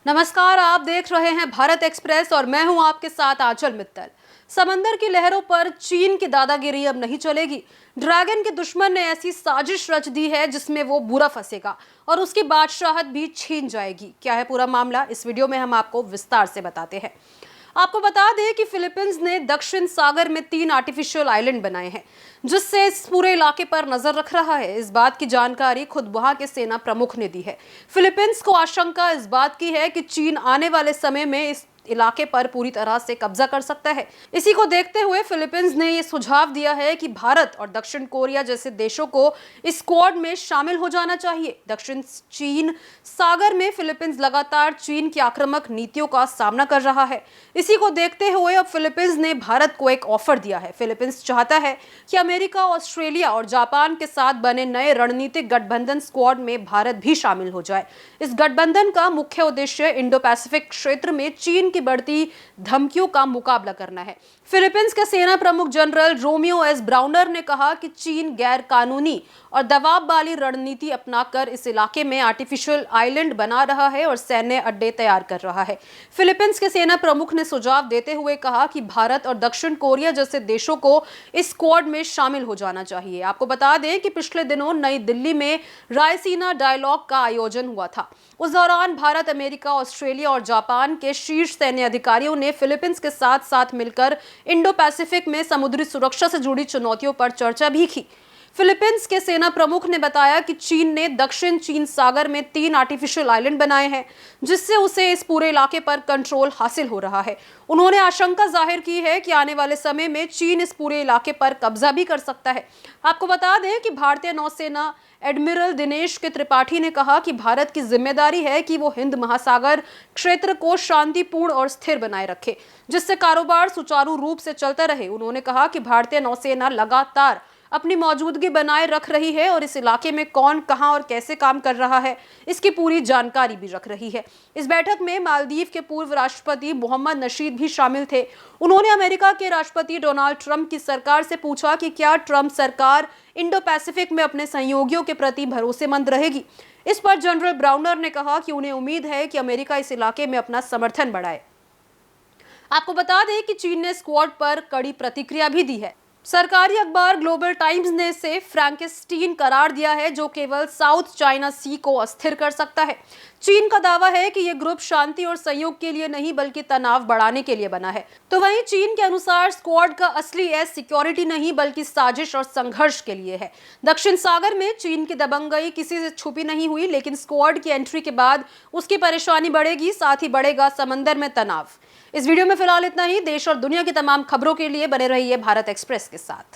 नमस्कार, आप देख रहे हैं भारत एक्सप्रेस और मैं हूं आपके साथ आंचल मित्तल। समंदर की लहरों पर चीन की दादागिरी अब नहीं चलेगी। ड्रैगन के दुश्मन ने ऐसी साजिश रच दी है जिसमें वो बुरा फंसेगा और उसकी बादशाहत भी छीन जाएगी। क्या है पूरा मामला, इस वीडियो में हम आपको विस्तार से बताते हैं। आपको बता दें कि फिलीपींस ने दक्षिण सागर में 3 आर्टिफिशियल आइलैंड बनाए हैं, जिससे इस पूरे इलाके पर नजर रख रहा है। इस बात की जानकारी खुद वहां के सेना प्रमुख ने दी है। फिलीपींस को आशंका इस बात की है कि चीन आने वाले समय में इस इलाके पर पूरी तरह से कब्जा कर सकता है। इसी को देखते हुए फिलीपींस ने यह सुझाव दिया है कि भारत और दक्षिण कोरिया जैसे देशों को इस स्क्वाड में शामिल हो जाना चाहिए। दक्षिण चीन सागर में फिलीपींस लगातार चीन की आक्रामक नीतियों का सामना कर रहा है। इसी को देखते हुए अब फिलीपींस ने भारत को एक ऑफर दिया है। फिलीपींस चाहता है कि अमेरिका, ऑस्ट्रेलिया और जापान के साथ बने नए रणनीतिक गठबंधन स्क्वाड में भारत भी शामिल हो जाए। इस गठबंधन का मुख्य उद्देश्य इंडो पैसिफिक क्षेत्र में चीन की बढ़ती धमकियों का मुकाबला करना है। फिलीपींस के सेना प्रमुख जनरल रोमियो एस ब्राउनर ने कहा कि चीन गैर कानूनी और दबाव वाली रणनीति अपनाकर इस इलाके में आर्टिफिशियल आइलैंड बना रहा है और सैन्य अड्डे तैयार कर रहा है। फिलीपींस के सेना प्रमुख ने सुझाव देते हुए कहा कि भारत और दक्षिण कोरिया जैसे देशों को इस स्क्वाड में शामिल हो जाना चाहिए। आपको बता दें कि पिछले दिनों नई दिल्ली में रायसीना डायलॉग का आयोजन हुआ था। उस दौरान भारत, अमेरिका, ऑस्ट्रेलिया और जापान के शीर्ष सैन्य अधिकारियों ने फिलीपींस के साथ साथ मिलकर इंडो पैसिफिक में समुद्री सुरक्षा से जुड़ी चुनौतियों पर चर्चा भी की। फिलीपींस के सेना प्रमुख ने बताया कि चीन ने दक्षिण चीन सागर में 3 आर्टिफिशियल आइलैंड बनाए हैं, जिससे उसे इस पूरे इलाके पर कंट्रोल हासिल हो रहा है। उन्होंने आशंका जाहिर की है कि आने वाले समय में चीन इस पूरे इलाके पर कब्जा भी कर सकता है। आपको बता दें कि भारतीय नौसेना एडमिरल दिनेश के त्रिपाठी ने कहा कि भारत की जिम्मेदारी है कि वो हिंद महासागर क्षेत्र को शांतिपूर्ण और स्थिर बनाए रखे, जिससे कारोबार सुचारू रूप से चलता रहे। उन्होंने कहा कि भारतीय नौसेना लगातार अपनी मौजूदगी बनाए रख रही है और इस इलाके में कौन, कहां और कैसे काम कर रहा है, इसकी पूरी जानकारी भी रख रही है। इस बैठक में मालदीव के पूर्व राष्ट्रपति मोहम्मद नशीद भी शामिल थे। उन्होंने अमेरिका के राष्ट्रपति डोनाल्ड ट्रंप की सरकार से पूछा कि क्या ट्रंप सरकार इंडो पैसिफिक में अपने सहयोगियों के प्रति भरोसेमंद रहेगी। इस पर जनरल ब्राउनर ने कहा कि उन्हें उम्मीद है कि अमेरिका इस इलाके में अपना समर्थन बढ़ाए। आपको बता दें कि चीन ने स्क्वाड पर कड़ी प्रतिक्रिया भी दी है। सरकारी अखबार ग्लोबल टाइम्स ने इसे फ्रैंकेस्टीन करार दिया है, जो केवल साउथ चाइना सी को अस्थिर कर सकता है। चीन का दावा है कि यह ग्रुप शांति और सहयोग के लिए नहीं बल्कि तनाव बढ़ाने के लिए बना है। तो वहीं चीन के अनुसार स्क्वाड का असली एस सिक्योरिटी नहीं बल्कि साजिश और संघर्ष के लिए है। दक्षिण सागर में चीन की दबंगई किसी से छुपी नहीं हुई, लेकिन स्क्वाड की एंट्री के बाद उसकी परेशानी बढ़ेगी, साथ ही बढ़ेगा समंदर में तनाव। इस वीडियो में फिलहाल इतना ही। देश और दुनिया की तमाम खबरों के लिए बने रहिए भारत एक्सप्रेस के साथ।